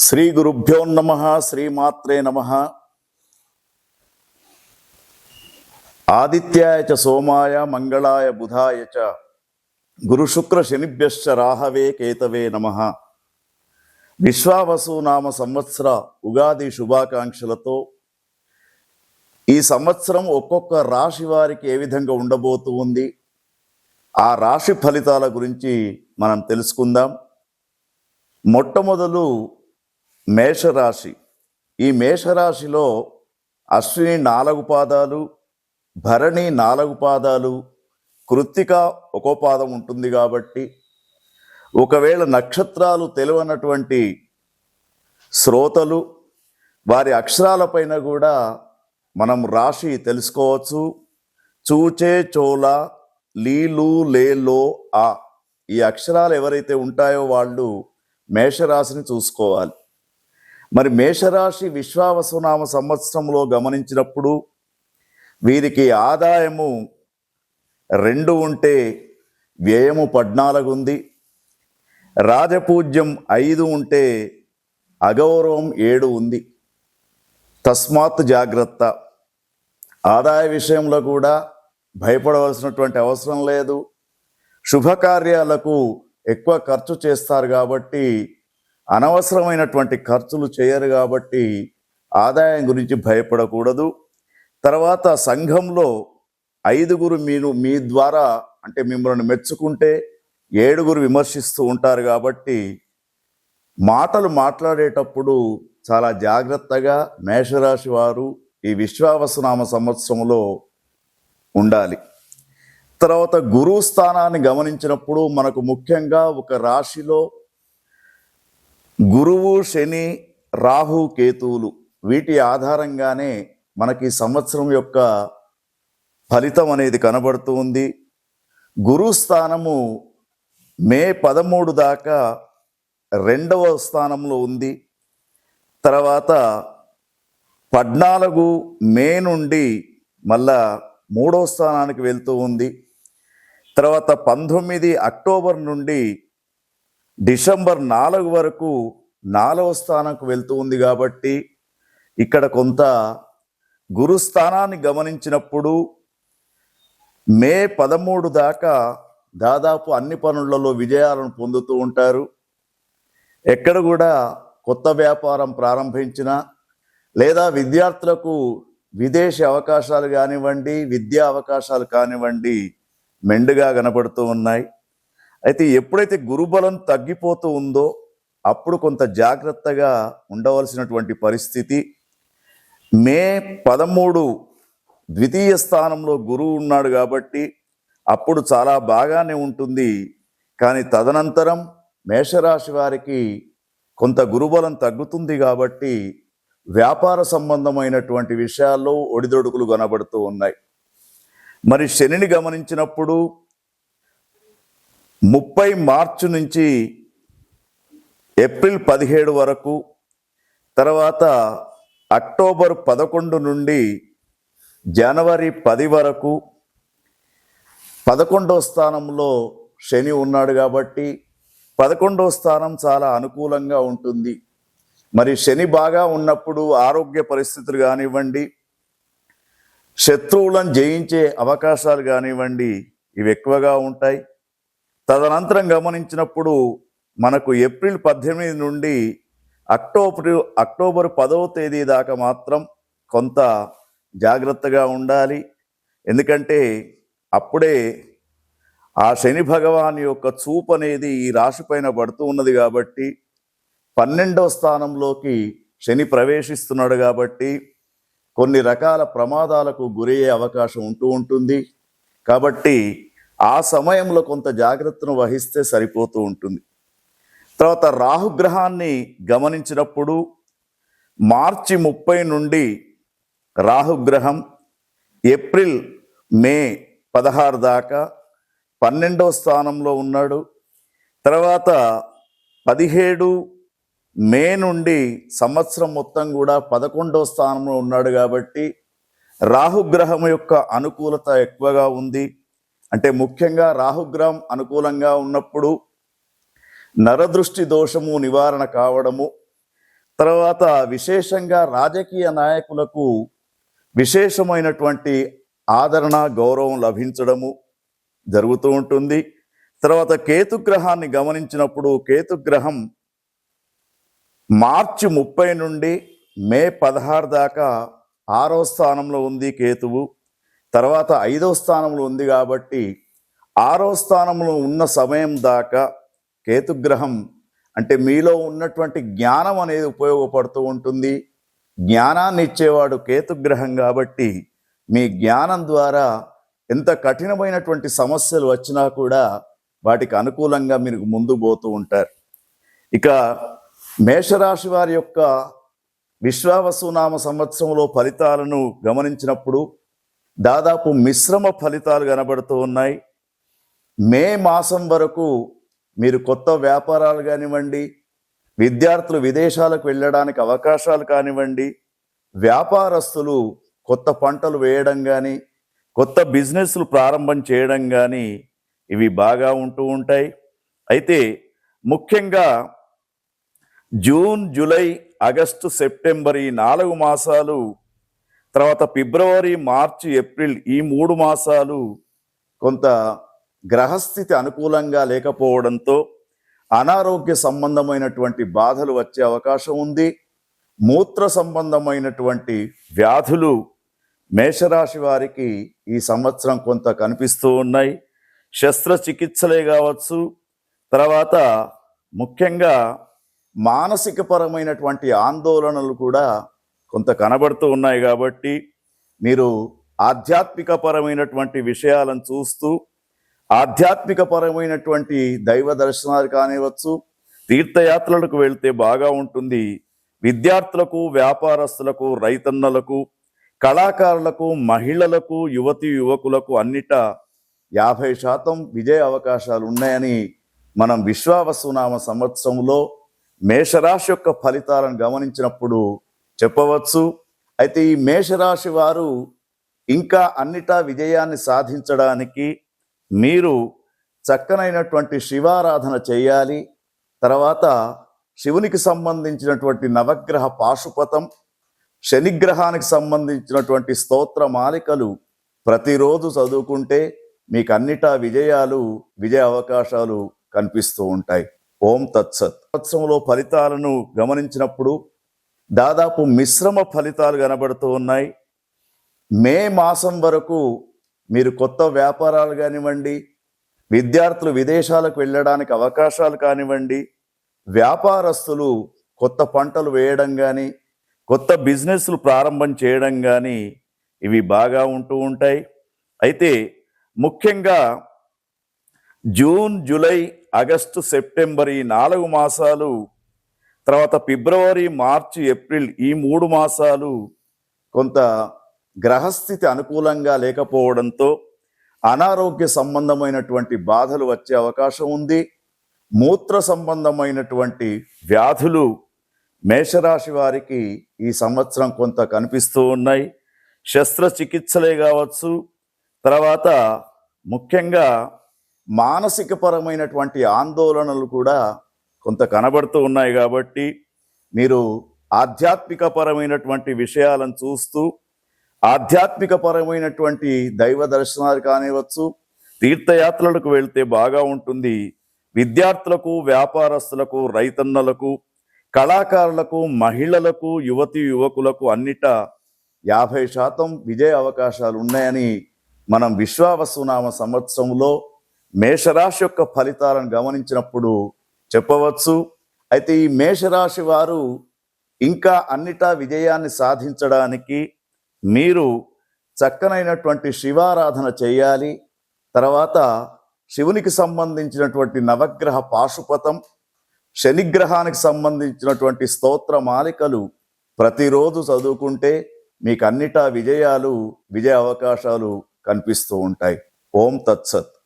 శ్రీ గురుభ్యో నమః. శ్రీమాత్రే నమః. ఆదిత్యాయ చ సోమాయ మంగళాయ బుధాయ చ గురు శుక్ర శనిభ్యశ్చ రాహవే కేతవే నమః. విశ్వావసు నామ సంవత్సర ఉగాది శుభాకాంక్షలతో ఈ సంవత్సరం ఒక్కొక్క రాశి వారికి ఏ విధంగా ఉండబోతూ ఉంది, ఆ రాశి ఫలితాల గురించి మనం తెలుసుకుందాం. మొట్టమొదలు మేషరాశి. ఈ మేషరాశిలో అశ్విని 4 పాదాలు, భరణి 4 పాదాలు, కృత్తిక 1 పాదం ఉంటుంది. కాబట్టి ఒకవేళ నక్షత్రాలు తెలియనటువంటి శ్రోతలు వారి అక్షరాలపైన కూడా మనం రాశి తెలుసుకోవచ్చు. చూచే, చోల, లీలు, లేలో, ఆ ఈ అక్షరాలు ఎవరైతే ఉంటాయో వాళ్ళు మేషరాశిని చూసుకోవాలి. మరి మేషరాశి విశ్వావసునామ సంవత్సరంలో గమనించినప్పుడు వీరికి ఆదాయము 2 ఉంటే వ్యయము 14 ఉంది. రాజపూజ్యం 5 ఉంటే అగౌరవం 7 ఉంది. తస్మాత్ జాగ్రత్త. ఆదాయ విషయంలో కూడా భయపడవలసినటువంటి అవసరం లేదు. శుభకార్యాలకు ఎక్కువ ఖర్చు చేస్తారు కాబట్టి అనవసరమైనటువంటి ఖర్చులు చేయరు కాబట్టి ఆదాయం గురించి భయపడకూడదు. తర్వాత సంఘంలో 5గురు మీరు మీ ద్వారా అంటే మిమ్మల్ని మెచ్చుకుంటే 7గురు విమర్శిస్తూ ఉంటారు. కాబట్టి మాటలు మాట్లాడేటప్పుడు చాలా జాగ్రత్తగా మేషరాశి వారు ఈ విశ్వావసునామ సంవత్సరంలో ఉండాలి. తర్వాత గురువు స్థానాన్ని గమనించినప్పుడు మనకు ముఖ్యంగా ఒక రాశిలో గురువు, శని, రాహు, కేతువులు వీటి ఆధారంగానే మనకి సంవత్సరం యొక్క ఫలితం అనేది కనబడుతూ ఉంది. గురు స్థానము మే 13 దాకా 2వ స్థానంలో ఉంది. తర్వాత 14 మే నుండి మళ్ళా 3వ స్థానానికి వెళ్తూ ఉంది. తర్వాత 19 అక్టోబర్ నుండి డిసెంబర్ 4 వరకు 4వ స్థానంకు వెళ్తూ ఉంది. కాబట్టి ఇక్కడ కొంత గురుస్థానాన్ని గమనించినప్పుడు మే 13 దాకా దాదాపు అన్ని పనులలో విజయాలను పొందుతూ ఉంటారు. ఎక్కడ కూడా కొత్త వ్యాపారం ప్రారంభించినా లేదా విద్యార్థులకు విదేశీ అవకాశాలు కానివ్వండి, విద్యా అవకాశాలు కానివ్వండి మెండుగా కనబడుతూ ఉన్నాయి. అయితే ఎప్పుడైతే గురుబలం తగ్గిపోతూ ఉందో అప్పుడు కొంత జాగ్రత్తగా ఉండవలసినటువంటి పరిస్థితి. మే 13 ద్వితీయ స్థానంలో గురువు ఉన్నాడు కాబట్టి అప్పుడు చాలా బాగానే ఉంటుంది. కానీ తదనంతరం మేషరాశి వారికి కొంత గురుబలం తగ్గుతుంది. కాబట్టి వ్యాపార సంబంధమైనటువంటి విషయాల్లో ఒడిదొడుకులు కనబడుతూ ఉన్నాయి. మరి శనిని గమనించినప్పుడు 30 మార్చి నుంచి ఏప్రిల్ 17 వరకు, తర్వాత అక్టోబర్ 11 నుండి జనవరి 10 వరకు 11వ స్థానంలో శని ఉన్నాడు. కాబట్టి 11వ స్థానం చాలా అనుకూలంగా ఉంటుంది. మరి శని బాగా ఉన్నప్పుడు ఆరోగ్య పరిస్థితులు కానివ్వండి, శత్రువులను జయించే అవకాశాలు కానివ్వండి ఇవి ఎక్కువగా ఉంటాయి. తదనంతరం గమనించినప్పుడు మనకు ఏప్రిల్ 18 నుండి అక్టోబర్ 10వ తేదీ దాకా మాత్రం కొంత జాగ్రత్తగా ఉండాలి. ఎందుకంటే అప్పుడే ఆ శని భగవాన్ యొక్క చూపు అనేది ఈ రాశి పైన పడుతూ ఉన్నది. కాబట్టి 12వ స్థానంలోకి శని ప్రవేశిస్తున్నాడు. కాబట్టి కొన్ని రకాల ప్రమాదాలకు గురయ్యే అవకాశం ఉంటూ ఉంటుంది. కాబట్టి ఆ సమయంలో కొంత జాగ్రత్తను వహిస్తే సరిపోతూ ఉంటుంది. తర్వాత రాహుగ్రహాన్ని గమనించినప్పుడు మార్చి 30 నుండి రాహుగ్రహం ఏప్రిల్ మే 16 దాకా 12వ స్థానంలో ఉన్నాడు. తర్వాత 17 మే నుండి సంవత్సరం మొత్తం కూడా 11వ స్థానంలో ఉన్నాడు. కాబట్టి రాహుగ్రహం యొక్క అనుకూలత ఎక్కువగా ఉంది. అంటే ముఖ్యంగా రాహుగ్రహం అనుకూలంగా ఉన్నప్పుడు నరదృష్టి దోషము నివారణ కావడము, తర్వాత విశేషంగా రాజకీయ నాయకులకు విశేషమైనటువంటి ఆదరణ గౌరవం లభించడము జరుగుతూ ఉంటుంది. తర్వాత కేతుగ్రహాన్ని గమనించినప్పుడు కేతుగ్రహం మార్చి 30 నుండి మే 16 దాకా 6వ స్థానంలో ఉంది కేతువు. తర్వాత 5వ స్థానంలో ఉంది కాబట్టి 6వ స్థానంలో ఉన్న సమయం దాకా కేతుగ్రహం అంటే మీలో ఉన్నటువంటి జ్ఞానం అనేది ఉపయోగపడుతూ ఉంటుంది. జ్ఞానాన్ని ఇచ్చేవాడు కేతుగ్రహం కాబట్టి మీ జ్ఞానం ద్వారా ఎంత కఠినమైనటువంటి సమస్యలు వచ్చినా కూడా వాటికి అనుకూలంగా మీరు ముందు పోతూ ఉంటారు. ఇక మేషరాశి వారి యొక్క విశ్వావసునామ సంవత్సరంలో ఫలితాలను గమనించినప్పుడు దాదాపు మిశ్రమ ఫలితాలు కనబడుతూ ఉన్నాయి. మే మాసం వరకు మీరు కొత్త వ్యాపారాలు కానివ్వండి, విద్యార్థులు విదేశాలకు వెళ్ళడానికి అవకాశాలు కానివ్వండి, వ్యాపారస్తులు కొత్త పంటలు వేయడం కానీ, కొత్త బిజినెస్లు ప్రారంభం చేయడం కానీ ఇవి బాగా ఉంటూ ఉంటాయి. అయితే ముఖ్యంగా జూన్, జూలై, ఆగస్టు, సెప్టెంబర్ ఈ 4 మాసాలు, తర్వాత ఫిబ్రవరి, మార్చి, ఏప్రిల్ ఈ 3 మాసాలు కొంత గ్రహస్థితి అనుకూలంగా లేకపోవడంతో అనారోగ్య సంబంధమైనటువంటి బాధలు వచ్చే అవకాశం ఉంది. మూత్ర సంబంధమైనటువంటి వ్యాధులు మేషరాశి వారికి ఈ సంవత్సరం కొంత కనిపిస్తూ ఉన్నాయి. శస్త్రచికిత్సలే కావచ్చు, తర్వాత ముఖ్యంగా మానసిక పరమైనటువంటి ఆందోళనలు కూడా కొంత కనబడుతూ ఉన్నాయి. కాబట్టి మీరు ఆధ్యాత్మిక పరమైనటువంటి విషయాలను చూస్తూ ఆధ్యాత్మిక పరమైనటువంటి దైవ దర్శనాలు కానివచ్చు, తీర్థయాత్రలకు వెళ్తే బాగా ఉంటుంది. విద్యార్థులకు, వ్యాపారస్తులకు, రైతన్నలకు, కళాకారులకు, మహిళలకు, యువతి యువకులకు అన్నిటా 50% విజయ అవకాశాలు ఉన్నాయని మనం విశ్వావసునామ సంవత్సరంలో మేషరాశి యొక్క ఫలితాలను గమనించినప్పుడు చెప్పవచ్చు. అయితే ఈ మేషరాశి వారు ఇంకా అన్నిటా విజయాన్ని సాధించడానికి మీరు చక్కనైనటువంటి శివారాధన చేయాలి. తర్వాత శివునికి సంబంధించినటువంటి నవగ్రహ పాశుపతం, శనిగ్రహానికి సంబంధించినటువంటి స్తోత్ర మాలికలు ప్రతిరోజు చదువుకుంటే మీకు అన్నిటా విజయ అవకాశాలు కనిపిస్తూ ఉంటాయి. ఓం తత్సత్. సంవత్సరంలో ఫలితాలను గమనించినప్పుడు దాదాపు మిశ్రమ ఫలితాలు కనబడుతూ ఉన్నాయి. మే మాసం వరకు మీరు కొత్త వ్యాపారాలు కానివ్వండి, విద్యార్థులు విదేశాలకు వెళ్ళడానికి అవకాశాలు కానివ్వండి, వ్యాపారస్తులు కొత్త పంటలు వేయడం కానీ, కొత్త బిజినెస్లు ప్రారంభం చేయడం కానీ ఇవి బాగా ఉంటూ ఉంటాయి. అయితే ముఖ్యంగా జూన్, జూలై, ఆగస్టు, సెప్టెంబర్ ఈ 4 మాసాలు, తర్వాత ఫిబ్రవరి, మార్చి, ఏప్రిల్ ఈ 3 మాసాలు కొంత గ్రహస్థితి అనుకూలంగా లేకపోవడంతో అనారోగ్య సంబంధమైనటువంటి బాధలు వచ్చే అవకాశం ఉంది. మూత్ర సంబంధమైనటువంటి వ్యాధులు మేషరాశి వారికి ఈ సంవత్సరం కొంత కనిపిస్తూ ఉన్నాయి. శస్త్రచికిత్సలే కావచ్చు, తర్వాత ముఖ్యంగా మానసిక పరమైనటువంటి ఆందోళనలు కూడా కొంత కనబడుతూ ఉన్నాయి. కాబట్టి మీరు ఆధ్యాత్మిక పరమైనటువంటి విషయాలను చూస్తూ ఆధ్యాత్మిక పరమైనటువంటి దైవ దర్శనాలు కానివచ్చు, తీర్థయాత్రలకు వెళ్తే బాగా ఉంటుంది. విద్యార్థులకు, వ్యాపారస్తులకు, రైతన్నలకు, కళాకారులకు, మహిళలకు, యువతి యువకులకు అన్నిటా 50% విజయ అవకాశాలు ఉన్నాయని మనం విశ్వావసునామ సంవత్సరంలో మేషరాశి యొక్క ఫలితాలను గమనించినప్పుడు చెప్పవచ్చు. అయితే ఈ మేషరాశి వారు ఇంకా అన్నిటా విజయాన్ని సాధించడానికి మీరు చక్కనైనటువంటి శివారాధన చేయాలి. తర్వాత శివునికి సంబంధించినటువంటి నవగ్రహ పాశుపతం, శనిగ్రహానికి సంబంధించినటువంటి స్తోత్ర మాలికలు ప్రతిరోజు చదువుకుంటే మీకు అన్నిటా విజయ అవకాశాలు కనిపిస్తూ ఉంటాయి. ఓం తత్సత్.